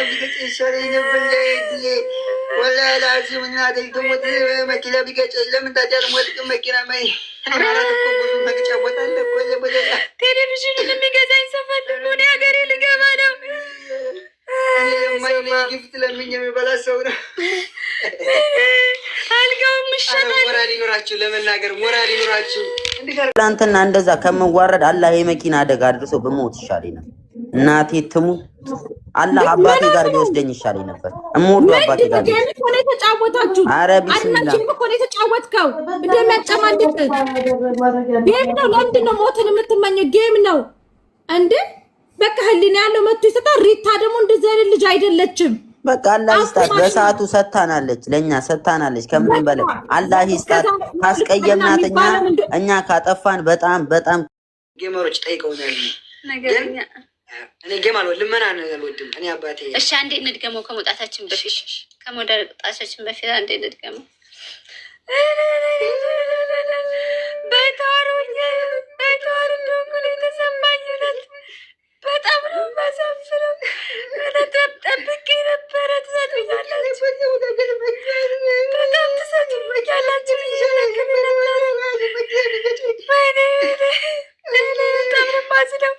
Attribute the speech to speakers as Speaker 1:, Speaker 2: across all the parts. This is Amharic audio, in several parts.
Speaker 1: ቢገጭ ይሻለኝ ነበር ወላ ላዚም እና ደልተሞት መኪና ቢገጭ ለምን ታዲያ አልሞትም? መኪና ማይ ማለት እኮ ብዙ መግጫ ቦታ አለ እኮ ለበለላ
Speaker 2: ቴሌቪዥን የሚገዛኝ ሰፈር ሆነ ሀገሬ ልገባ ነው።
Speaker 1: ማይኔ ጊፍት ለምኝ የሚበላ ሰው ነው።
Speaker 2: አልጋውም ይሻላል።
Speaker 1: ሞራል ይኖራችሁ ለመናገር ሞራል ይኖራችሁ።
Speaker 3: ትናንትና እንደዛ ከመዋረድ አላህ የመኪና አደጋ አድርሶ በሞት ይሻለኝ ነበር። እናቴ ትሙት አላህ አባቴ ጋር ቢወስደኝ ይሻለኝ ነበር። እሞዱ አባቴ ጋር
Speaker 2: ሆነ ተጫወታችሁ።
Speaker 3: አረ ቢስሚላህ
Speaker 2: ሆነ ተጫወትከው እንደሚያጨማልቅ ጌም ነው። ለምንድን ነው ሞትን የምትመኘው? ጌም ነው እንዴ? በቃ ህሊና ያለው መጥቶ ይሰጣል። ሪታ ደግሞ እንደዚህ አይነት ልጅ አይደለችም።
Speaker 3: በቃ አላህ ይስጣት። በሰዓቱ ሰታናለች፣ ለኛ ሰታናለች። ከምን በለ አላህ ይስጣት። ካስቀየምናት እኛ ካጠፋን በጣም
Speaker 1: ጌመሮች ጠይቀውኛል። ነገርኛ እኔ ጌም አልወድም፣ ልመና አልወድም። እኔ አባቴ
Speaker 2: እሺ፣ አንዴ እንድገመው ከመውጣታችን በፊት ከመውጣታችን በፊት አንዴ እንድገመው። በታሩኝ በታሩ ነው የተሰማኝ በጣም ነው ማሳፍረው። ጠብቄ ነበረ። ትሰጡኛላችሁ፣ በጣም ትሰጡኛላችሁ። እየረክም ነበረ። በጣም ነው ማዝነው።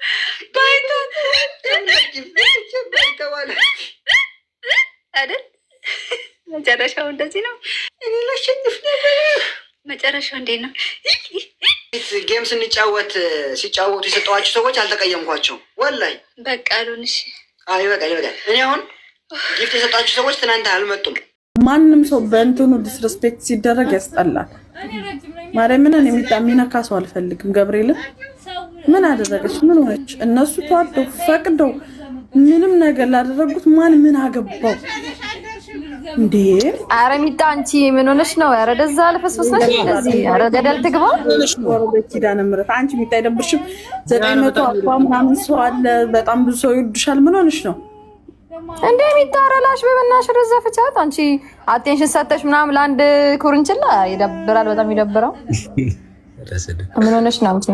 Speaker 2: አይደል መጨረሻው እንደዚህ ነው። እኔ ላሸንፍ ነበር። መጨረሻው እንዴት ነው?
Speaker 1: ጌም ሲጫወቱ የሰጠኋቸው ሰዎች አልተቀየምኳቸው። ወላሂ
Speaker 2: በቃ አሉንሽ።
Speaker 1: ይበቃል። እኔ አሁን ጊፍት የሰጣችሁ ሰዎች ትናንት አልመጡም።
Speaker 4: ማንም ሰው በእንትኑ ዲስሬስፔክት ሲደረግ ያስጠላል። ማርያምን እኔ የሚነካ ሰው አልፈልግም። ገብርኤልን ምን አደረገች? ምን ሆነች? እነሱ ተዋደው ፈቅደው ምንም ነገር ላደረጉት ማን ምን አገባው እንዴ?
Speaker 5: አረ ሚጣ አንቺ ምን ሆነሽ ነው? አረ ደዛ አልፈስፈስ ነሽ እንደዚህ። አረ ገደል ትግባ
Speaker 4: ኪዳነ ምሕረት አንቺ ሚጣ አይደብርሽም? 900 አባ ምናምን ሰው አለ። በጣም ብዙ ሰው ይወድሻል። ምን ሆነሽ ነው
Speaker 5: እንዴ ሚጣ? አረላሽ በበናሽ ረዛ ፍቻት አንቺ አቴንሽን ሰጠሽ ምናምን ለአንድ ኩርንችላ ይደብራል። በጣም ይደብራል። ምን ሆነሽ ነው አንቺ?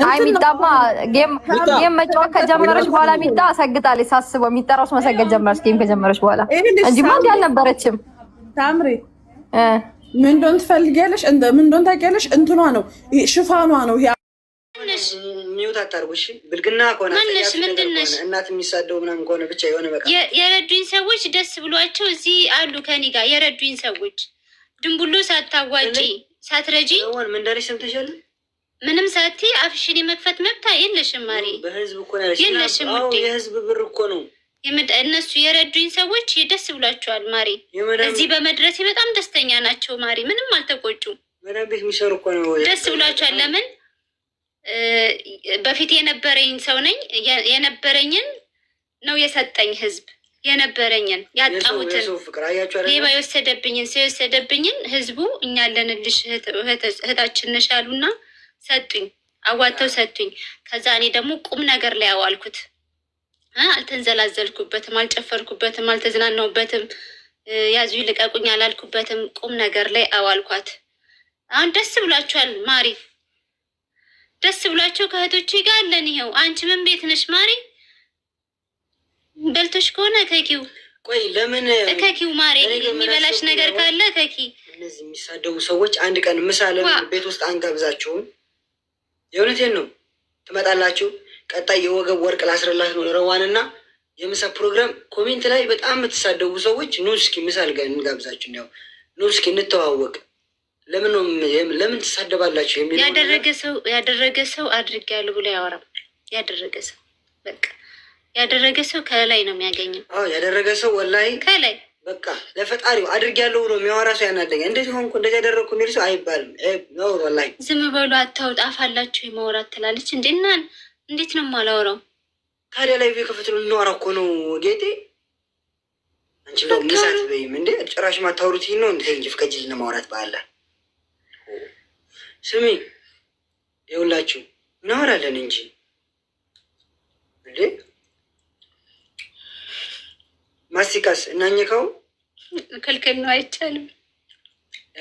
Speaker 5: አይ ሚጣማ ጌም መጫወት ከጀመረች በኋላ ሚጣ ሰግጣለች። ሳስበው ሚጣ ራሱ መሰገድ ጀመረች ጌም ከጀመረች በኋላ እንጂ ማን ያልነበረችም።
Speaker 4: ታምሪ ምን እንደሆነ ትፈልጊያለሽ? ምን እንደሆነ ታውቂያለሽ? እንትኗ ነው ሽፋኗ ነው።
Speaker 1: ሚውት አታርጉሽ። ብልግና ከሆነ እናት የሚሳደው ምናምን ከሆነ ብቻ የሆነ በቃ
Speaker 2: የረዱኝ ሰዎች ደስ ብሏቸው እዚህ አሉ ከኔ ጋር የረዱኝ ሰዎች ድንቡሎ ሳታዋጪ ሳትረጂ
Speaker 1: ምን እንዳለሽ ሰምተሻል?
Speaker 2: ምንም ሳቲ አፍሽን የመክፈት መብት የለሽም ማሪ።
Speaker 1: በህዝብ እኮ ነው የለሽም። የህዝብ ብር እኮ ነው።
Speaker 2: እነሱ የረዱኝ ሰዎች ደስ ብሏቸዋል ማሪ። እዚህ በመድረሴ በጣም ደስተኛ ናቸው ማሪ። ምንም አልተቆጩም።
Speaker 1: ምንም ቤት የሚሰሩ እኮ ነው
Speaker 2: ደስ ብሏቸዋል። ለምን በፊት የነበረኝ ሰው ነኝ። የነበረኝን ነው የሰጠኝ ህዝብ። የነበረኝን ያጣሁትን ሌባ የወሰደብኝን ሰው የወሰደብኝን ህዝቡ እኛ አለንልሽ እህታችን ነሽ አሉና ሰጡኝ። አዋተው ሰጡኝ። ከዛ እኔ ደግሞ ቁም ነገር ላይ አዋልኩት። አልተንዘላዘልኩበትም፣ አልጨፈርኩበትም፣ አልተዝናናውበትም፣ ያዙ ይልቀቁኝ አላልኩበትም። ቁም ነገር ላይ አዋልኳት። አሁን ደስ ብሏቸዋል ማሪ። ደስ ብሏቸው ከእህቶቼ ጋር አለን። ይኸው አንቺ ምን ቤት ነሽ ማሪ? በልቶሽ ከሆነ ከኪው
Speaker 1: ቆይ ለምን
Speaker 2: ከኪው ማሪ የሚበላሽ ነገር ካለ ከኪ።
Speaker 1: እነዚህ የሚሳደቡ ሰዎች አንድ ቀን ምሳ ለምን ቤት ውስጥ አንጋብዛችሁም? የእውነቴን ነው። ትመጣላችሁ። ቀጣይ የወገብ ወርቅ ላስረላት ነው ረዋንና የምሳ ፕሮግራም። ኮሜንት ላይ በጣም የምትሳደቡ ሰዎች ኑ እስኪ ምሳ እንጋብዛችሁ፣ ነው ኑ እስኪ እንተዋወቅ። ለምን ትሳደባላችሁ? የሚለው
Speaker 2: ያደረገ ሰው አድርጌያለሁ ብሎ ያወራም። ያደረገ ሰው በቃ ያደረገ ሰው ከላይ ነው የሚያገኘው።
Speaker 1: ያደረገ ሰው ወላሂ ከላይ በቃ ለፈጣሪው አድርጌያለሁ ብሎ የሚያወራ ሰው ያናደኛል። እንደዚህ ሆንኩ እንደዚህ ያደረግኩ የሚል ሰው አይባልም። ነው ወላሂ። ዝም በሉ አታውጣ አፋላችሁ የማውራት ትላለች እንዴ? እና እንዴት ነው የማላወራው ታዲያ? ላይ ከፍት ነው የምናወራው እኮ ነው ጌጤ። አንቺ ነው ምሳት በይም እንዴ? ጭራሽ ማታወሩት ነው እንዴ? እንጂ ፍቀጅልና ማውራት ባላ ስሚ፣ ይኸውላችሁ እናወራለን እንጂ እንዴ ማስቲካስ እናኝከው
Speaker 2: ክልክል ነው፣ አይቻልም።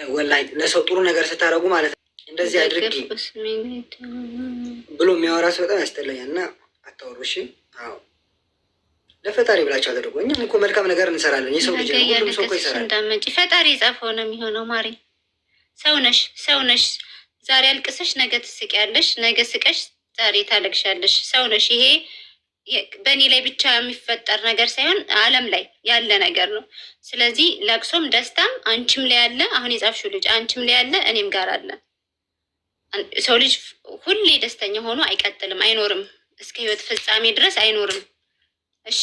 Speaker 1: ወላሂ ለሰው ጥሩ ነገር ስታረጉ ማለት ነው እንደዚህ አድርጊ ብሎ የሚያወራ ሰው በጣም ያስጠላኛል። እና አታወሩ እሺ። አዎ ለፈጣሪ ብላችሁ አደረጉ። እኛም እኮ መልካም ነገር እንሰራለን። የሰው ልጅ ነው፣ ሁሉም ሰው እኮ ይሰራል።
Speaker 2: እንዳመጪ ፈጣሪ የጻፈው ነው የሚሆነው። ማሪ ሰው ነሽ። ዛሬ አልቅሰሽ ነገ ትስቂያለሽ፣ ነገ ስቀሽ ዛሬ ታለቅሻለሽ። ሰው ነሽ። ይሄ በእኔ ላይ ብቻ የሚፈጠር ነገር ሳይሆን ዓለም ላይ ያለ ነገር ነው። ስለዚህ ለቅሶም ደስታም አንቺም ላይ ያለ፣ አሁን የጻፍሽው ልጅ አንቺም ላይ ያለ፣ እኔም ጋር አለ። ሰው ልጅ ሁሌ ደስተኛ ሆኖ አይቀጥልም፣ አይኖርም። እስከ ህይወት ፍጻሜ ድረስ አይኖርም። እሺ፣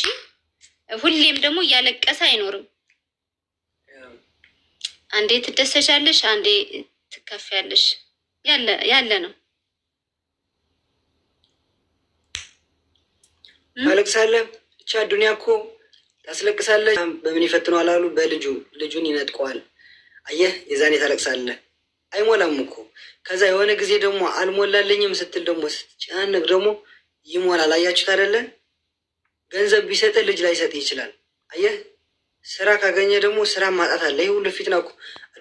Speaker 2: ሁሌም ደግሞ እያለቀሰ አይኖርም። አንዴ ትደሰሻለሽ፣ አንዴ ትከፍያለሽ። ያለ ነው።
Speaker 1: ታለቅሳለህ። ብቻ ዱንያ እኮ ታስለቅሳለች። በምን ይፈትነዋል አሉ? ልጁን ይነጥቀዋል። አየህ፣ የዛኔ ታለቅሳለህ። አይሞላም እኮ። ከዛ የሆነ ጊዜ ደግሞ አልሞላልኝም ስትል ደግሞ ስትጨናነቅ ደግሞ ይሞላል። አያችሁት አይደለ? ገንዘብ ቢሰጥህ ልጅ ላይሰጥ ይችላል። አየህ፣ ስራ ካገኘ ደግሞ ስራ ማጣት አለ። ይህ ሁሉ ፊትና እኮ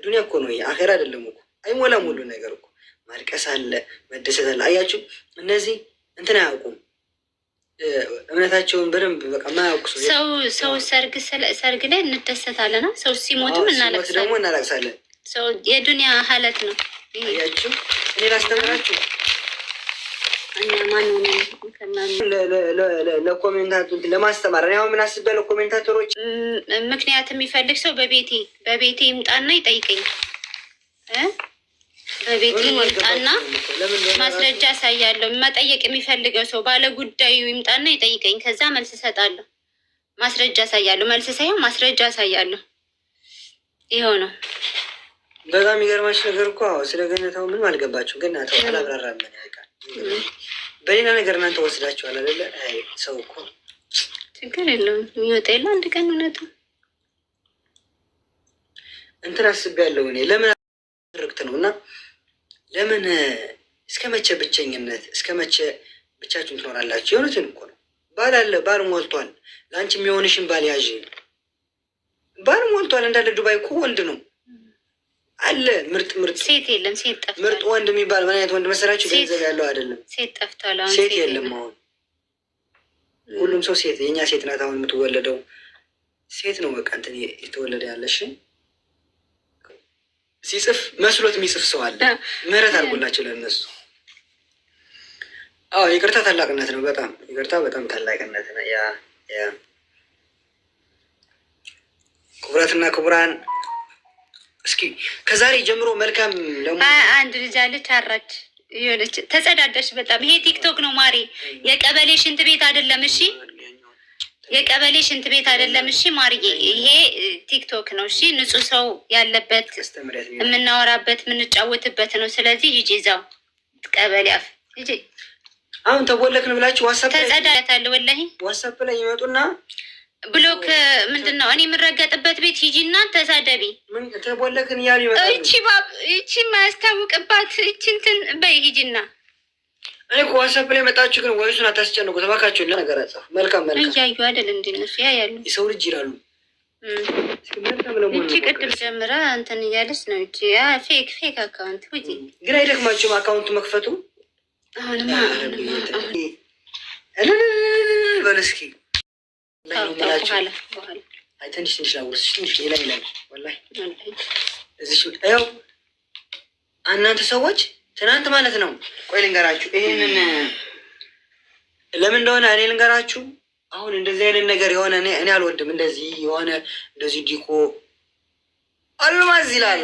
Speaker 1: ዱንያ እኮ ነው። አኼራ አይደለም እኮ። አይሞላም ሁሉ ነገር እኮ። ማልቀስ አለ፣ መደሰት አለ። አያችሁ፣ እነዚህ እንትን አያውቁም እምነታቸውን በደንብ በቃ ማያውቁ
Speaker 2: ሰው ሰርግ ላይ እንደሰታለና ሰው ሲሞትም
Speaker 1: ደግሞ እናለቅሳለን።
Speaker 2: ሰው የዱንያ ሀለት ነው።
Speaker 1: ያችሁ እኔ ላስተምራችሁ ለኮሜንታቱ ለማስተማር እኔ አሁን ምን አስቤ ለኮሜንታተሮች
Speaker 2: ምክንያት የሚፈልግ ሰው በቤቴ ይምጣና ይጠይቀኝ። በቤቴ ይምጣና ማስረጃ አሳያለሁ። መጠየቅ የሚፈልገው ሰው ባለ ጉዳዩ ይምጣና ይጠይቀኝ። ከዛ መልስ እሰጣለሁ። ማስረጃ አሳያለሁ። መልስ ሳይሆን ማስረጃ አሳያለሁ። ይኸው ነው።
Speaker 1: በጣም የሚገርማችሁ ነገር እኮ ስለ ገነታው ምንም አልገባችሁም። ግን አተው አላብራራም። በሌላ ነገር እናንተ ወስዳችኋል አይደለ? አይ ሰው እኮ
Speaker 2: ችግር የለውም የሚወጣ የለ አንድ ቀን እውነቱ
Speaker 1: እንትን አስቤያለሁ እኔ ለምን ርክት ነው እና ለምን እስከ መቼ ብቸኝነት፣ እስከ መቼ ብቻችሁን ትኖራላችሁ? የሆኑትን እኮ ነው። ባል አለ፣ ባል ሞልቷል። ለአንቺ የሚሆንሽን ባል ያዥ። ባል ሞልቷል እንዳለ ዱባይ እኮ ወንድ ነው አለ። ምርጥ
Speaker 2: ሴት የለም። ሴት ጠፍቷል።
Speaker 1: ምርጥ ወንድ የሚባል ምን አይነት ወንድ መሰላችሁ? ገንዘብ ያለው አይደለም።
Speaker 2: ሴት ጠፍቷል።
Speaker 1: ሴት የለም አሁን። ሁሉም ሰው ሴት፣ የእኛ ሴት ናት አሁን የምትወለደው ሴት ነው። በቃ እንትን የተወለደ ያለሽ ሲጽፍ መስሎት የሚጽፍ ሰው አለ። ምህረት አድርጎላቸው ለእነሱ። አዎ ይቅርታ ታላቅነት ነው። በጣም ይቅርታ፣ በጣም ታላቅነት ነው። ያ ክቡራትና ክቡራን፣ እስኪ ከዛሬ ጀምሮ መልካም ደግሞ
Speaker 2: አንድ ልጅ አለች አራች የሆነች ተጸዳዳሽ። በጣም ይሄ ቲክቶክ ነው ማሪ። የቀበሌ ሽንት ቤት አይደለም። እሺ የቀበሌ ሽንት ቤት አይደለም። እሺ ማርዬ፣ ይሄ ቲክቶክ ነው። እሺ ንጹህ ሰው ያለበት የምናወራበት የምንጫወትበት ነው። ስለዚህ ሂጂ እዛው ቀበሌ አፍ ሂጂ።
Speaker 1: አሁን ተቦለክን ብላችሁ ዋትስአፕ
Speaker 2: ተጸዳዳታል። ወላሂ
Speaker 1: ዋትስአፕ ላይ ይመጡና
Speaker 2: ብሎክ ምንድን ነው እኔ የምረገጥበት ቤት ሂጂና ተሳደቢ።
Speaker 1: ተቦለክን እያሉ ይመጣሉ።
Speaker 2: ይቺ ማያስታውቅባት ይቺ እንትን በይ ሂጂና።
Speaker 1: እኔ እኮ ዋትስአፕ ላይ መጣችሁ፣ ግን ወይሱን አታስጨንቁ ተባካችሁ። ነገር አጻፍ መልካም
Speaker 2: እያዩ አይደል እንደ እነሱ ያያሉ።
Speaker 1: የሰው ልጅ ይላሉ።
Speaker 2: ይቺ ቅድም ጀምራ እንትን እያለች ነው። ይቺ ፌክ አካውንት ውጪ።
Speaker 1: ግን አይደክማችሁም አካውንቱ መክፈቱ?
Speaker 2: አሁንማ
Speaker 1: በል እስኪ
Speaker 2: በኋላ
Speaker 1: ትንሽ ላውርስሽ። ትንሽ ሌላ ይላል ወላሂ እዚህ ያው እናንተ ሰዎች ትናንት ማለት ነው። ቆይ ልንገራችሁ፣ ይሄንን ለምን እንደሆነ እኔ ልንገራችሁ። አሁን እንደዚህ አይነት ነገር የሆነ እኔ አልወድም። እንደዚህ የሆነ እንደዚህ ዲኮ አልማዝ ይላል።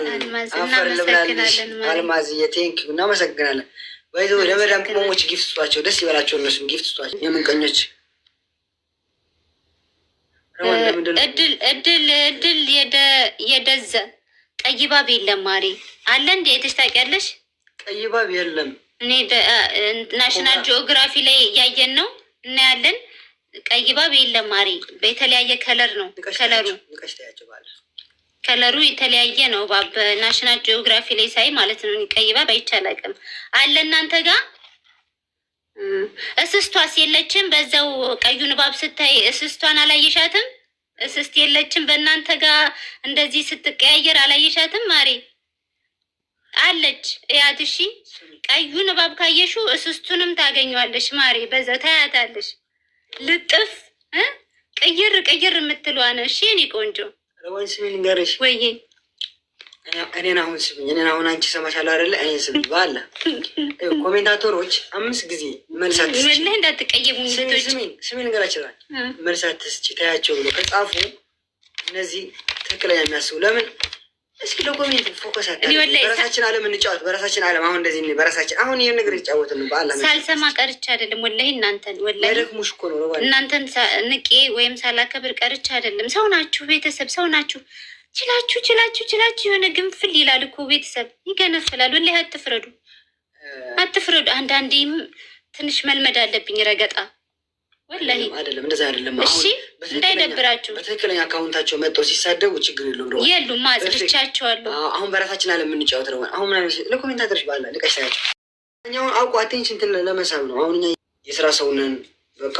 Speaker 1: አፈር ልብላለሽ አልማዝ የቴንክ እናመሰግናለን። ባይዘ ለመዳም ቅመሞች ጊፍት ስጧቸው፣ ደስ ይበላቸው። እነሱም ጊፍት ስጧቸው። የምንቀኞች
Speaker 2: እድል የደዘ ቀይ ባብ የለም ማሪ አለ እንዴ? የትሽ ታውቂያለሽ?
Speaker 1: ቀይ ባብ የለም።
Speaker 2: እኔ ናሽናል ጂኦግራፊ ላይ እያየን ነው እናያለን። ቀይ ባብ የለም ማሪ፣ በተለያየ ከለር ነው። ከለሩ የተለያየ ነው። ባብ በናሽናል ጂኦግራፊ ላይ ሳይ ማለት ነው። ቀይ ባብ አይቻላቅም አለ እናንተ ጋር። እስስቷስ የለችም? በዛው ቀዩን ባብ ስታይ እስስቷን አላየሻትም? እስስት የለችም በእናንተ ጋር እንደዚህ ስትቀያየር አላየሻትም? ማሪ አለች እያት። እሺ ቀዩን እባብ ካየሽው እስስቱንም ታገኘዋለሽ ማሪ። በዛ ታያታለሽ። ልጥፍ ቀይር የምትለዋ ነው። እሺ እኔ ቆንጆ
Speaker 1: ረዋን ስሚ ልንገርሽ
Speaker 2: ወይ
Speaker 1: እኔን አሁን ስሚኝ፣ እኔን አሁን አንቺ ሰማሻለሁ አይደለ? እኔን ስሚኝ ባላ ኮሜንታተሮች 5 ጊዜ መልሳት
Speaker 2: ወላሂ እንዳትቀየሙኝ ልጆች
Speaker 1: ስሚኝ ልንገራችሁ መልሳት ትስጪ ታያቸው ብሎ ከጻፉ እነዚህ ትክክለኛ የሚያስቡ ለምን እስኪ ለኮሜንት ፎከስ አታድርጉ። በራሳችን ዓለም እንጫወት፣ በራሳችን ዓለም አሁን እንደዚህ በራሳችን አሁን ይሄን ነገር ይጫወትን ባላ
Speaker 2: ሳልሰማ ቀርቻ አይደለም ወላሂ እናንተን ወላሂ
Speaker 1: ደግሞሽ እኮ ነው ረዋን
Speaker 2: እናንተን ንቄ ወይም ሳላከብር ቀርቻ አይደለም። ሰው ናችሁ፣ ቤተሰብ ሰው ናችሁ። ችላችሁ የሆነ ግንፍል ይላል እኮ ቤተሰብ ይገነፍላል። ወላሂ አትፍረዱ። አንዳንዴም ትንሽ መልመድ አለብኝ ረገጣ ወላሂ
Speaker 1: አይደለም እንደዛ አይደለም።
Speaker 2: እሺ እንዳይደብራችሁ
Speaker 1: በትክክለኛ አካውንታቸው መጥተው ሲሳደቡ ችግር የለውም።
Speaker 2: የሉም ማጽድቻቸዋለሁ።
Speaker 1: አሁን በራሳችን ዓለም የምንጫወት ነው። አሁን ምናምን ለኮሜንታተሮች ባላ ልቀሻቸው እኛውን አውቁ አቴንሽን ለመሳብ ነው። አሁን እኛ የስራ ሰው ነን፣ በቃ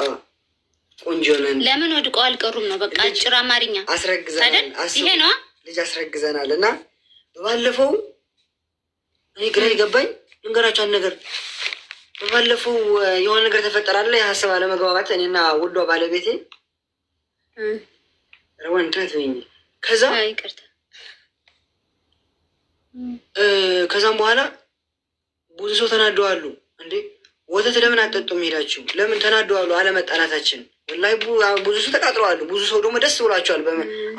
Speaker 1: ቆንጆ ነን።
Speaker 2: ለምን ወድቀው አልቀሩም ነው በቃ አጭር አማርኛ
Speaker 1: አስረግዘናል።
Speaker 2: ይሄ ነው
Speaker 1: ልጅ አስረግዘናል። እና በባለፈው እኔ ግራ ይገባኝ ልንገራቸው ነገር በባለፈው የሆነ ነገር ተፈጠራለ። የሀሳብ አለመግባባት እኔና ውዷ ባለቤቴ ረወን ትነትኝ ከዛም በኋላ ብዙ ሰው ተናደዋሉ። እንዴ ወተት ለምን አጠጡም ሄዳችሁ ለምን ተናደዋሉ? አለመጣላታችን ወላሂ ብዙ ሰው ተቃጥለዋሉ። ብዙ ሰው ደግሞ ደስ ብሏቸዋል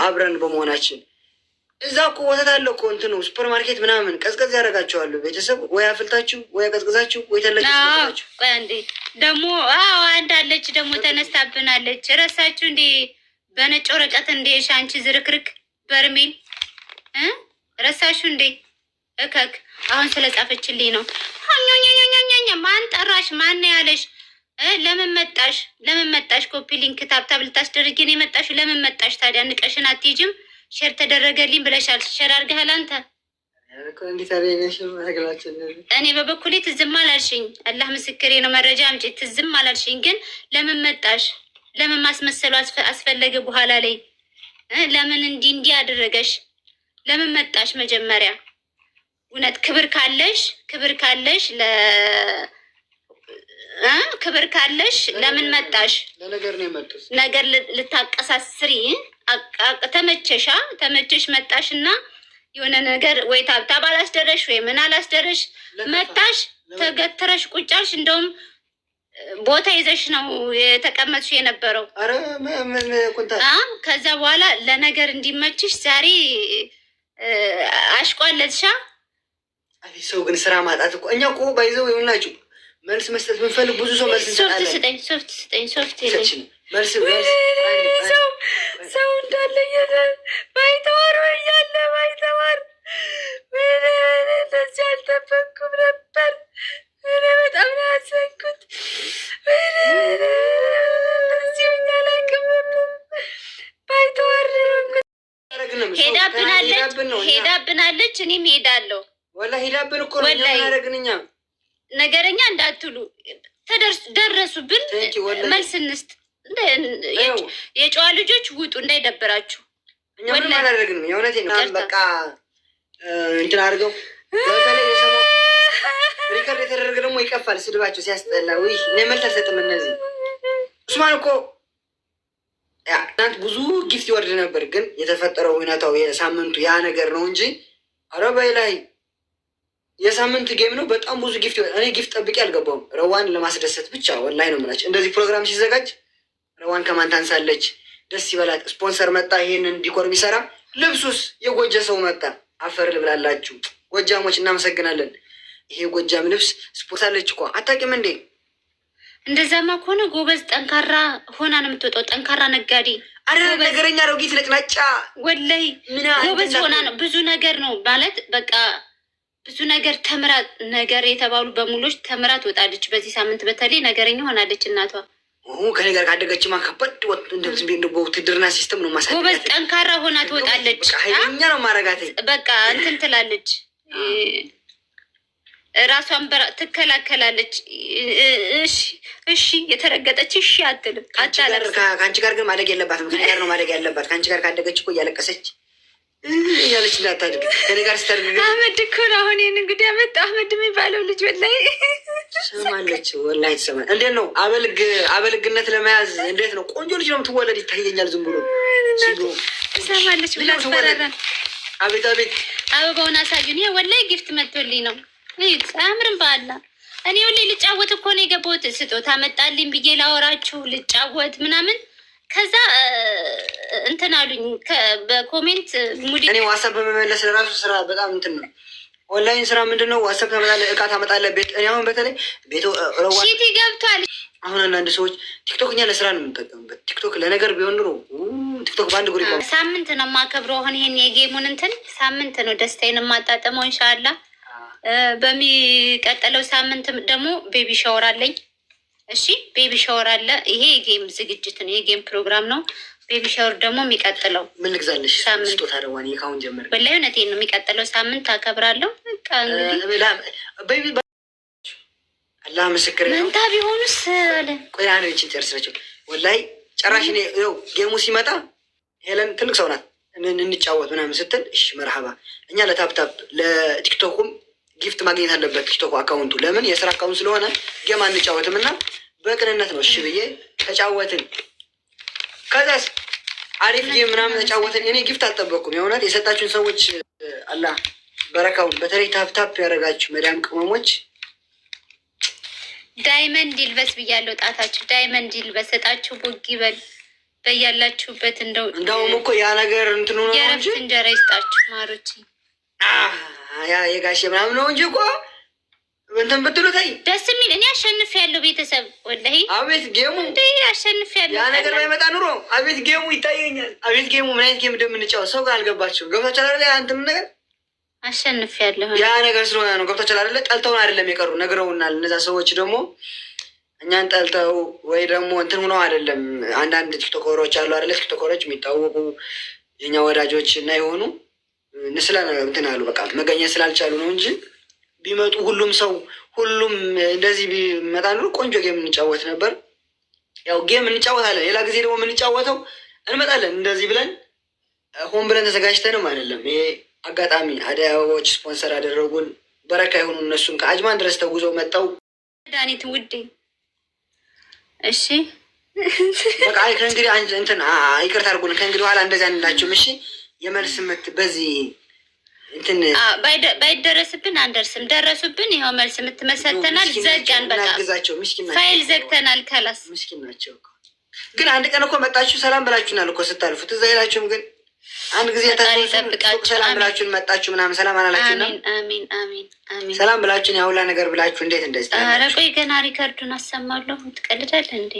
Speaker 1: አብረን በመሆናችን። እዛ እኮ ወተት አለ እኮ እንትኑ ሱፐር ማርኬት ምናምን ቀዝቀዝ ያደርጋቸዋሉ። ቤተሰብ ወይ አፍልታችሁ ወይ ቀዝቅዛችሁ ወይ ተለቃችሁ።
Speaker 2: ቆይ አንዴ ደግሞ አንዳለች ደግሞ ተነስታብናለች። ረሳችሁ እንዴ በነጭ ወረቀት እንዴ ሻንቺ ዝርክርክ በርሜል ረሳችሁ እንዴ እከክ አሁን ስለጻፈችልኝ ነው። ማን ጠራሽ? ማን ያለሽ? ለምን መጣሽ? ኮፒ ሊንክ ታብታብ ልታስደርጊ ነው የመጣሽ? ለምን መጣሽ ታዲያ? ንቀሽን አትሄጂም? ሼር ተደረገልኝ ብለሻል። ሼር አድርገሃል አንተ። እኔ በበኩሌ ትዝም አላልሽኝ። አላህ ምስክሬ ነው። መረጃ አምጪ። ትዝም አላልሽኝ። ግን ለምን መጣሽ? ለምን ማስመሰሉ አስፈለገ? በኋላ ላይ ለምን እንዲህ አደረገሽ? ለምን መጣሽ? መጀመሪያ እውነት ክብር ካለሽ ለምን መጣሽ? ነገር ልታቀሳስሪ ተመቸሽ መጣሽ እና የሆነ ነገር ወይ ታብታብ አላስደረሽ ወይ ምን አላስደረሽ መጣሽ ተገትረሽ ቁጫሽ። እንደውም ቦታ ይዘሽ ነው የተቀመጥሽ የነበረው። ከዛ በኋላ ለነገር እንዲመችሽ ዛሬ አሽቋለትሻ።
Speaker 1: ሰው ግን ስራ ማጣት እኮ እኛ እኮ ባይዘው ይሆንላችሁ መልስ መስጠት ብንፈልግ ብዙ ሰው መልስ እንሰጣለን።
Speaker 2: ሶፍት ስጠኝ
Speaker 1: መልስ
Speaker 2: ሰው እንዳለ ባይተዋር ያለ ባይተዋር እንደዚህ አልጠበቅኩም ነበር። በጣም ነው ያዘንኩት። እንደዚህ አላውቅም ነበር። ባይተዋር ሄዳብናለች። እኔም ሄዳለሁ።
Speaker 1: ወላሂ ሄዳብን እኮ ነው ያደረግንኛ
Speaker 2: ነገረኛ እንዳትሉ ደረሱብን። መልስ እንስጥ። የጨዋ ልጆች ውጡ እንዳይደብራችሁ።
Speaker 1: እኛ ምንም አላደረግንም። የእውነቴን ነው። በቃ እንትን አድርገው ሪከርድ የተደረገ ደግሞ ይቀፋል። ስድባቸው ሲያስጠላ። ውይ እኔ መልስ አልሰጥም። እነዚህ ኡስማን እኮ እናንት ብዙ ጊፍት ይወርድ ነበር፣ ግን የተፈጠረው እውነታው የሳምንቱ ያ ነገር ነው እንጂ አረባይ ላይ የሳምንት ጌም ነው። በጣም ብዙ ጊፍት እኔ ጊፍት ጠብቄ አልገባውም። ረዋን ለማስደሰት ብቻ ወላሂ ነው የምላቸው። እንደዚህ ፕሮግራም ሲዘጋጅ ረዋን ከማን ታንሳለች? ደስ ይበላት። ስፖንሰር መጣ፣ ይሄንን ዲኮር የሚሰራ ልብሱስ የጎጀ ሰው መጣ። አፈር ልብላላችሁ ጎጃሞች፣ እናመሰግናለን። ይሄ ጎጃም ልብስ ስፖንሰር አለች እኮ አታውቂም እንዴ?
Speaker 2: እንደዛማ ከሆነ ጎበዝ ጠንካራ ሆና ነው የምትወጣው። ጠንካራ ነጋዴ
Speaker 1: አረ ነገረኛ ረጊት ነጭናጫ
Speaker 2: ወላሂ ጎበዝ ሆና ነው። ብዙ ነገር ነው ማለት በቃ ብዙ ነገር ተምራ ነገር የተባሉ በሙሎች ተምራ ትወጣለች። በዚህ ሳምንት በተለይ ነገረኛ ሆናለች እናቷ።
Speaker 1: ከኔ ጋር ካደገችማ ከበድ ውትድርና ሲስተም ነው ማሳ
Speaker 2: ጎበዝ ጠንካራ ሆና ትወጣለች።
Speaker 1: ሀይለኛ ነው ማረጋት
Speaker 2: በቃ እንትን ትላለች። ራሷን ትከላከላለች። እሺ የተረገጠች እሺ አትልም።
Speaker 1: ከአንቺ ጋር ግን ማደግ የለባትም። ከኔ ጋር ነው ማደግ ያለባት። ከአንቺ ጋር ካደገች እኮ እያለቀሰች እያለች እንዳታድግ ከኔ ጋር ስታድግ
Speaker 2: አህመድ እኮ ነው አሁን ይህን እንግዲህ ያመጣው አህመድ የሚባለው ልጅ ወላሂ
Speaker 1: ሰማለች። ወላሂ ትሰማለች። እንዴት ነው አበልግነት ለመያዝ እንዴት ነው? ቆንጆ ልጅ ነው የምትወለድ ይታየኛል። ዝም ብሎ
Speaker 2: ሰማለች ብላ አስፈራራን።
Speaker 1: አቤት አቤት
Speaker 2: አበባውን አሳዩን። ይሄ ወላሂ ጊፍት መጥቶልኝ ነው። እዩት፣ አያምርም? በአላ እኔ ሁሌ ልጫወት እኮ ነው የገባሁት። ስጦታ መጣልኝ ብዬ ላወራችሁ ልጫወት ምናምን ከዛ እንትን አሉኝ በኮሜንት ሙዲ። እኔ
Speaker 1: ዋትሳፕ በመመለስ ለራሱ ስራ በጣም እንትን ነው። ኦንላይን ስራ ምንድን ነው? ዋትሳፕ ታመጣለህ፣ እቃ ታመጣለህ ቤት። እኔ አሁን በተለይ ቤቱ
Speaker 2: ሺቲ ገብቷል።
Speaker 1: አሁን አንዳንድ ሰዎች ቲክቶክ እኛ ለስራ ነው የምንጠቀምበት። ቲክቶክ ለነገር ቢሆን ኑሮ ቲክቶክ በአንድ ጉሪ
Speaker 2: ሳምንት ነው የማከብረው። አሁን ይሄን የጌሙን እንትን ሳምንት ነው ደስታዬን የማጣጠመው ኢንሻአላ። በሚቀጥለው ሳምንት ደግሞ ቤቢ ሻወር አለኝ። እሺ ቤቢ ሻወር አለ። ይሄ የጌም ዝግጅት ነው፣ የጌም ፕሮግራም ነው። ቤቢ ሻወር ደግሞ የሚቀጥለው
Speaker 1: ምን ልግዛለሽ? ስጦታ ደዋን ካሁን ጀምር
Speaker 2: ወላሂ እውነቴን ነው። የሚቀጥለው ሳምንት አከብራለሁ። በቃ እንግዲህ
Speaker 1: አላህ ምስክር ነው።
Speaker 2: መንታ ቢሆኑስ አለ።
Speaker 1: ቆይ አንዴ እቺ ጨርስናቸው። ወላሂ ጨራሽ ነው። ይኸው ጌሙ ሲመጣ ሄለን ትልቅ ሰው ናት። እንጫወት ምናምን ስትል እሺ መርሐባ። እኛ ለታፕታፕ ለቲክቶኩም ጊፍት ማግኘት አለበት ቲክቶክ አካውንቱ። ለምን የስራ አካውንት ስለሆነ ጌም አንጫወትም እና በቅንነት ነው እሺ ብዬ ተጫወትን። ከዛስ አሪፍ ጌም ምናምን ተጫወትን። እኔ ጊፍት አልጠበቅኩም። የእውነት የሰጣችሁን ሰዎች አላህ በረካውን፣ በተለይ ታፕታፕ ያደረጋችሁ መዳም ቅመሞች
Speaker 2: ዳይመንድ ይልበስ ብያለሁ። ጣታችሁ ዳይመንድ ይልበስ። ሰጣችሁ ቦግ ይበል በያላችሁበት። እንደውም
Speaker 1: እኮ ያ ነገር እንትኑ ነው
Speaker 2: የረፍት እንጀራ ይስጣችሁ ማሮች።
Speaker 1: ያ የጋሼ ምናምን ነው እንጂ እኮ እንትን ብትሉ ታይ
Speaker 2: ደስ የሚል እኔ አሸንፍ ያለው ቤተሰብ ወላሂ።
Speaker 1: አቤት ጌሙ
Speaker 2: እንዴ አሸንፍ ያለው
Speaker 1: ያ ነገር ባይመጣ ኑሮ አቤት ጌሙ ይታየኛል። አቤት ጌሙ ምን አይነት ጌም እንደምንጫወት ሰው ጋር አልገባችሁም። ገብታችኋል አይደል? አንተም ነገር
Speaker 2: አሸንፍ ያለው
Speaker 1: ያ ነገር ስለሆነ ነው። ገብታችኋል አይደል? ጠልተውን አይደለም የቀሩ ነግረውናል። እነዛ ሰዎች ደግሞ እኛን ጠልተው ወይ ደግሞ እንትን ሆነው አይደለም። አንዳንድ ቲክቶከሮች አሉ አይደለ? ቲክቶከሮች የሚታወቁ የኛ ወዳጆች እና የሆኑ ንስላ እንትን አሉ። በቃ መገኘት ስላልቻሉ ነው እንጂ ቢመጡ ሁሉም እንደዚህ ቢመጣ ኑሮ ቆንጆ ጌም እንጫወት ነበር። ያው ጌም እንጫወታለን። ሌላ ጊዜ ደግሞ የምንጫወተው እንመጣለን እንደዚህ ብለን ሆን ብለን ተዘጋጅተንም አይደለም። ይሄ አጋጣሚ አደይ አበባዎች ስፖንሰር ያደረጉን በረካ የሆኑ እነሱን ከአጅማን ድረስ ተጉዘው መጥተው
Speaker 2: መድኃኒት ውዴ እሺ
Speaker 1: በቃ ከእንግዲህ እንትን ይቅርታ አድርጉን። ከእንግዲህ በኋላ እንደዚያ እንላችሁም። እሺ የመልስ ምት በዚህ እንትን
Speaker 2: ባይደረስብን አንደርስም። ደረሱብን። ይኸው መልስ የምትመሰተናል። ዘጋን። በቃ ፋይል ዘግተናል። ከላስ
Speaker 1: ምስኪን ናቸው። ግን አንድ ቀን እኮ መጣችሁ ሰላም ብላችሁናል እኮ ስታልፉት። እዛ ሄዳችሁም ግን አንድ ጊዜ ሰላም ብላችሁን መጣችሁ ምናምን ሰላም አላላችሁና
Speaker 2: አሚን አሚን አሚን
Speaker 1: ሰላም ብላችሁን ያውላ ነገር ብላችሁ እንዴት እንደዚህ ታዲያ?
Speaker 2: ኧረ ቆይ ገና ሪከርዱን አሰማለሁ። ትቀልዳለህ እንዴ?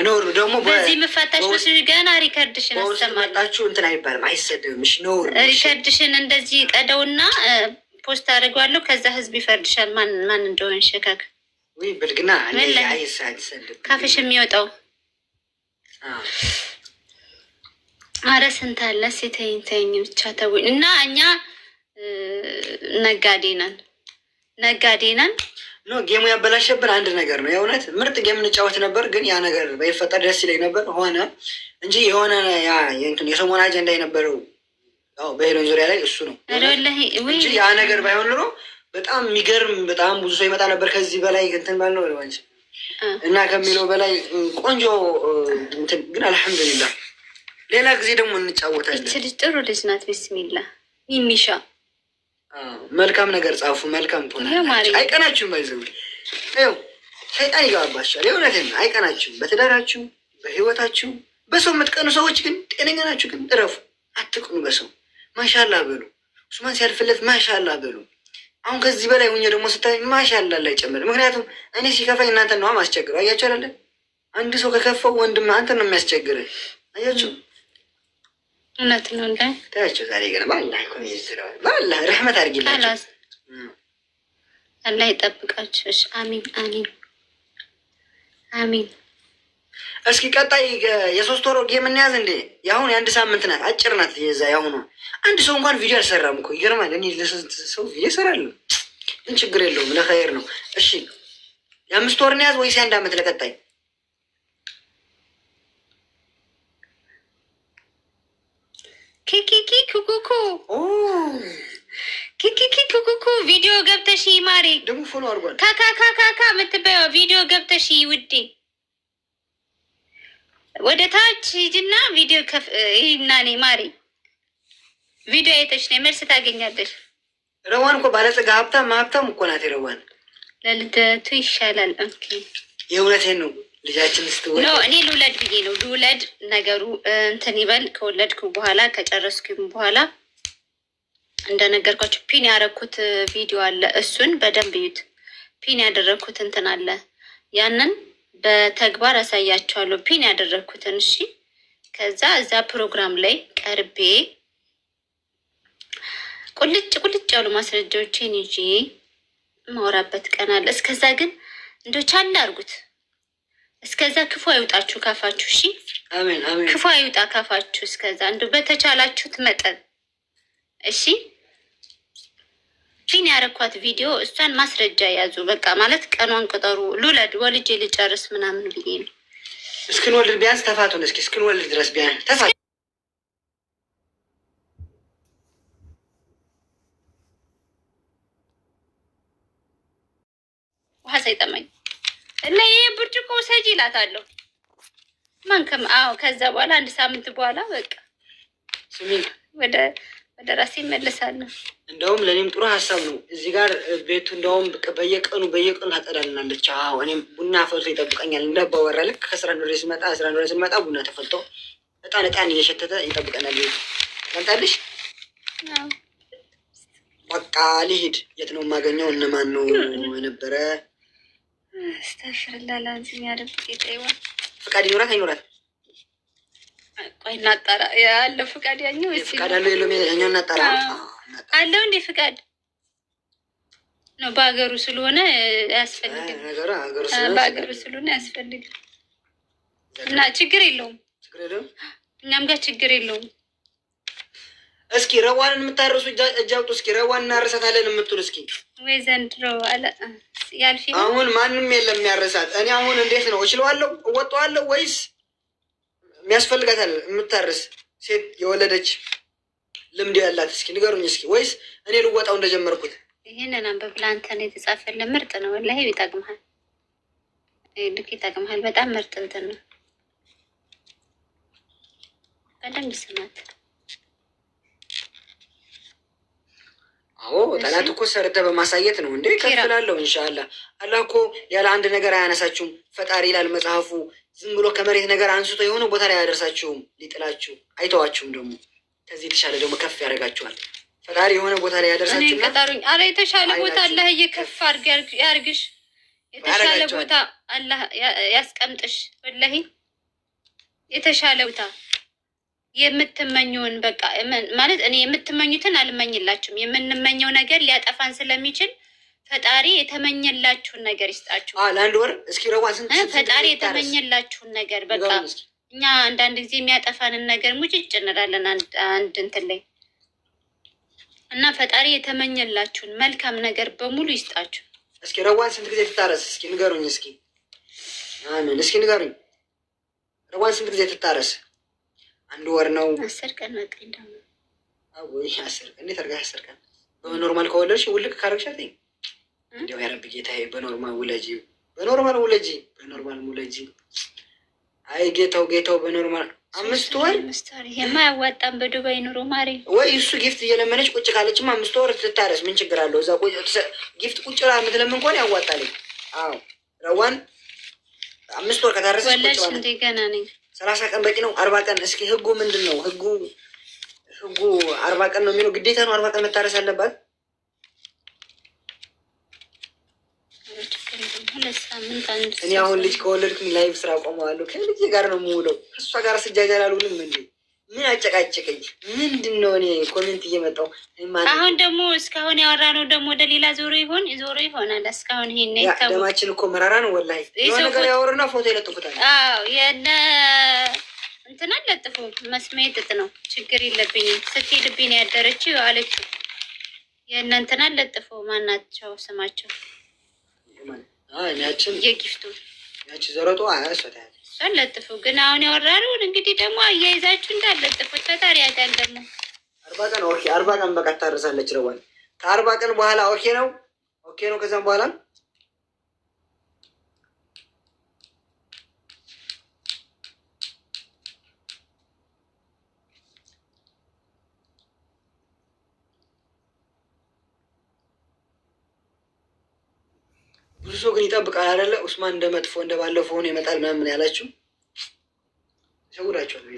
Speaker 1: ኖር ደግሞ
Speaker 2: በዚህ መፋታሽ ነው። ገና ሪከርድሽን አሰማለሁ።
Speaker 1: መጣችሁ እንትን አይባልም፣ አይሰደብም። እሺ ኖር
Speaker 2: ሪከርድሽን እንደዚህ ቀደውና ፖስት አድርጓለሁ። ከዛ ህዝብ ይፈርድሻል ማን እንደሆነ ሸካክ
Speaker 1: ወይ ብልግና እኔ አይሰደብ
Speaker 2: ካፍሽ የሚወጣው አረ ስንት አለ። ተይኝ ብቻ ተውኝ። እና እኛ ነጋዴ ነን።
Speaker 1: ኖ ጌሙ ያበላሸብን አንድ ነገር ነው። የእውነት ምርጥ ጌም እንጫወት ነበር፣ ግን ያ ነገር ባይፈጠር ደስ ይለኝ ነበር። ሆነ እንጂ የሆነ የሰሞን አጀንዳ የነበረው በሄሎን ዙሪያ ላይ እሱ ነው እንጂ ያ ነገር ባይሆን ኑሮ በጣም የሚገርም በጣም ብዙ ሰው ይመጣ ነበር። ከዚህ በላይ እንትን ባል ነው እና ከሚለው በላይ ቆንጆ እንትን ግን አልሐምዱሊላህ ሌላ ጊዜ ደግሞ እንጫወታለን።
Speaker 2: ይች ልጅ ጥሩ ልጅ ናት። ቢስሚላ ሚሚሻ
Speaker 1: መልካም ነገር ጻፉ። መልካም ትሆናላችሁ። አይቀናችሁም። ባይዘው ሰይጣን ይገባባችኋል። የእውነትን አይቀናችሁም። በትዳራችሁ፣ በህይወታችሁ። በሰው የምትቀኑ ሰዎች ግን ጤነኛ ናችሁ። ግን እረፉ፣ አትቅኑ በሰው ማሻላ በሉ። ኡስማን ሲያልፍለት ማሻላ በሉ። አሁን ከዚህ በላይ ሁኜ ደግሞ ስታይ ማሻላ ላይ ጨምር። ምክንያቱም እኔ ሲከፋኝ እናንተን ነው ማስቸግረው። አያችሁ አይደለ? አንድ ሰው ከከፋው ወንድም አንተን ነው የሚያስቸግረህ። አያችሁ
Speaker 2: እውነት ነው እንደ
Speaker 1: ታያቸው። ዛሬ ግን ባላህ ረህመት አድርጊላቸው።
Speaker 2: አላህ ይጠብቃችሁ። አሚን አሚን አሚን።
Speaker 1: እስኪ ቀጣይ የሶስት ወር ጌም እንያዝ እንዴ? የአሁን የአንድ ሳምንት ናት፣ አጭር ናት። የዛ የአሁኑ አንድ ሰው እንኳን ቪዲዮ አልሰራም እኮ ይገርማል። እኔ ሰው ቪዲዮ እሰራለሁ፣ ግን ችግር የለውም ለኸይር ነው። እሺ የአምስት ወር እንያዝ ወይስ የአንድ አመት? ለቀጣይ
Speaker 2: ኪኪኪክ ኩኩኩ ኩኩኩ ቪዲዮ ገብተሽ ማሪ
Speaker 1: ደግሞ ፎሎ አድርጓል።
Speaker 2: ካካካካካ የምትበይው ቪዲዮ ገብተሽ ውዴ ወደ ታች ሂጂና ቪዲዮ ይሄና ነይ ማሪ ቪዲዮ አይተሽ ነይ መልስ ታገኛለሽ።
Speaker 1: ረዋን እኮ ባለጸጋ ሀብታም እኮ ናት። ረዋን
Speaker 2: ለልደቱ ይሻላል። ኦኬ
Speaker 1: የእውነቴን ነው። ልጃችን ስትወልድ
Speaker 2: ነው እኔ ልውለድ ብዬ ነው ልውለድ ነገሩ እንትን ይበል። ከወለድኩ በኋላ ከጨረስኩኝ በኋላ እንደነገርኳችሁ ፒን ያደረኩት ቪዲዮ አለ። እሱን በደንብ እዩት። ፒን ያደረኩት እንትን አለ። ያንን በተግባር አሳያችኋለሁ። ፒን ያደረኩትን እሺ። ከዛ እዛ ፕሮግራም ላይ ቀርቤ ቁልጭ ያሉ ማስረጃዎችን ይዤ ማውራበት ቀን አለ። እስከዛ ግን እንደው ቻል አድርጉት። እስከዛ ክፉ አይውጣችሁ ካፋችሁ። እሺ
Speaker 1: አሜን አሜን።
Speaker 2: ክፉ አይውጣ ካፋችሁ። እስከዛ እንደው በተቻላችሁት መጠን እሺ። ፊን ያረኳት ቪዲዮ እሷን ማስረጃ ያዙ። በቃ ማለት ቀኗን ቁጠሩ። ልውለድ ወልጄ ልጨርስ ምናምን ብዬ ነው።
Speaker 1: እስክንወልድ ቢያንስ ተፋቱን። እስኪ እስክንወልድ ድረስ ቢያንስ ተፋቱ።
Speaker 2: ውሃ ሳይጠማኝ እና ይሄ ብርጭቆ ሰጂ እላታለሁ። ማንከም ከዛ በኋላ አንድ ሳምንት በኋላ በቃ
Speaker 1: ስሚ
Speaker 2: ወደ ራሴ እመለሳለሁ።
Speaker 1: እንደውም ለእኔም ጥሩ ሀሳብ ነው። እዚህ ጋር ቤቱ እንደውም በየቀኑ ታጠዳልናለች። እኔም ቡና ፈልቶ ይጠብቀኛል። እንዳባወራ ልክ ከስራ ስመጣ ቡና ተፈልቶ እጣን እየሸተተ ይጠብቀናል ቤቱ። ታንታለሽ በቃ ልሂድ። የት ነው የማገኘው? እነማን ነው የነበረ?
Speaker 2: ስተፍርላላንዚ የሚያደርግ ጌጠይዋ
Speaker 1: ፍቃድ ይኖራት አይኖራት?
Speaker 2: ቆይ እናጣራ። ያለው ፍቃድ ያኛው
Speaker 1: ፍቃድ አለው የለውም? ያኛው እናጣራ።
Speaker 2: አለው እንዴ ፍቃድ ነው። በሀገሩ ስለሆነ ያስፈልጋል። በሀገሩ ስለሆነ ያስፈልጋል እና ችግር የለውም። እኛም ጋር ችግር የለውም።
Speaker 1: እስኪ ረዋንን የምታረሱ እጅ አውጡ። እስኪ ረዋን እናረሳታለን የምትሉ እስኪ
Speaker 2: ወይ ዘንድሮ አለ ያልፊ
Speaker 1: አሁን ማንም የለም የሚያረሳት። እኔ አሁን እንዴት ነው እችለዋለሁ? እወጣዋለሁ ወይስ የሚያስፈልጋታል የምታርስ ሴት የወለደች ልምድ ያላት? እስኪ ንገሩኝ እስኪ። ወይስ እኔ ልወጣው እንደጀመርኩት?
Speaker 2: ይህንን አንበብ ለአንተ ነው የተጻፈልን። ምርጥ ነው ወላሂ፣ ይጠቅምሃል። ልክ ይጠቅምሃል። በጣም ምርጥ እንትን ነው። በደንብ ስማት።
Speaker 1: አዎ ጠላት እኮ ሰርተ በማሳየት ነው እንዴ? ከፍላለሁ ኢንሻአላህ። አላህ እኮ ያለ አንድ ነገር አያነሳችሁም። ፈጣሪ ይላል መጽሐፉ። ዝም ብሎ ከመሬት ነገር አንስቶ የሆነ ቦታ ላይ አያደርሳችሁም። ሊጥላችሁ አይተዋችሁም። ደግሞ ከዚህ የተሻለ ደግሞ ከፍ ያደርጋችኋል። ፈጣሪ የሆነ ቦታ ላይ ያደርሳችሁ።
Speaker 2: እኔ ቀጠሩኝ። አረ የተሻለ ቦታ አላህ እየከፍ ያርግሽ። የተሻለ ቦታ አላህ ያስቀምጥሽ። ወላሂ የተሻለ ቦታ የምትመኙን በቃ ማለት እኔ የምትመኙትን አልመኝላችሁም። የምንመኘው ነገር ሊያጠፋን ስለሚችል ፈጣሪ የተመኘላችሁን ነገር ይስጣችሁ።
Speaker 1: ለአንድ ወር እስኪ ረዋን ስንት
Speaker 2: ፈጣሪ የተመኘላችሁን ነገር በቃ እኛ አንዳንድ ጊዜ የሚያጠፋንን ነገር ሙጭጭ እንላለን አንድ እንትን ላይ እና ፈጣሪ የተመኘላችሁን መልካም ነገር በሙሉ ይስጣችሁ።
Speaker 1: እስኪ ረዋን ስንት ጊዜ ትታረስ? እስኪ ንገሩኝ። እስኪ አሜን። እስኪ ንገሩኝ። ረዋን ስንት ጊዜ ትታረስ? አንድ ወር ነው።
Speaker 2: 10 ቀን ነቀኝ ደግሞ
Speaker 1: ወይ 10 ቀን እንዴት አድርጋ 10 ቀን በኖርማል ከወለድሽ ውልቅ ካረግሻት እንዲያው ያረብ ጌታዬ በኖርማል ውለጂ፣ በኖርማል ውለጂ፣ በኖርማል ውለጂ። አይ ጌታው በኖርማል 5 ወር
Speaker 2: የማያዋጣም በዱባይ ኑሮ ማሪ
Speaker 1: ወይ እሱ ጊፍት እየለመነች ቁጭ ካለችማ 5 ወር ትታረስ። ምን ችግር አለው? እዛ ጊፍት ቁጭ ብላ የምትለምን ከሆነ ያዋጣል። አዎ ረዋን 5 ወር ከታረሰች
Speaker 2: ወለድሽ እንደ ገና ነኝ
Speaker 1: 30 ቀን በቂ ነው። 40 ቀን እስኪ ህጉ ምንድን ነው? ህጉ 40 ቀን ነው የሚለው። ግዴታ ነው 40 ቀን መታረስ አለባት። እኔ አሁን ልጅ ከወለድኩኝ ላይቭ ስራ ቆመዋለሁ። ከልጅ ጋር ነው የምውለው። ከእሷ ጋር ስጃጃል አልውልም እንዴ? ምን አጨቃጨቀኝ? ምንድን ነው እኔ ኮሜንት እየመጣው
Speaker 2: አሁን ደግሞ እስካሁን ያወራነው ደግሞ ወደ ሌላ ዞሮ ይሆናል። እስካሁን ይሄን
Speaker 1: ደማችን እኮ መራራ ነው ወላሂ። የሆነ ነገር ያወሩና ፎቶ ይለጥፉታል።
Speaker 2: የነ እንትና ለጥፉ መስሚያ ጥጥ ነው። ችግር የለብኝም። ስትሄድብኝ ነው ያደረችው አለችው። የእነ እንትና ለጥፉ ማናቸው ስማቸው? የጊፍቱ
Speaker 1: ያቺ ዘረጦ አያስወታ
Speaker 2: ለጥፉ። ግን አሁን ያወራነውን እንግዲህ ደግሞ አያይዛችሁ እንዳለጥፉት ፈጣሪ ያውቃል። ደግሞ
Speaker 1: 40 ቀን ኦኬ፣ 40 ቀን በቃ ታረሳለች ረዋን። ከ40 ቀን በኋላ ኦኬ ነው ከዛም በኋላ ብዙ ሰው ግን ይጠብቃል አይደለ? ኡስማን እንደመጥፎ እንደባለፈው ሆኖ ይመጣል ምናምን ያላችሁ ሸውዳችኋል።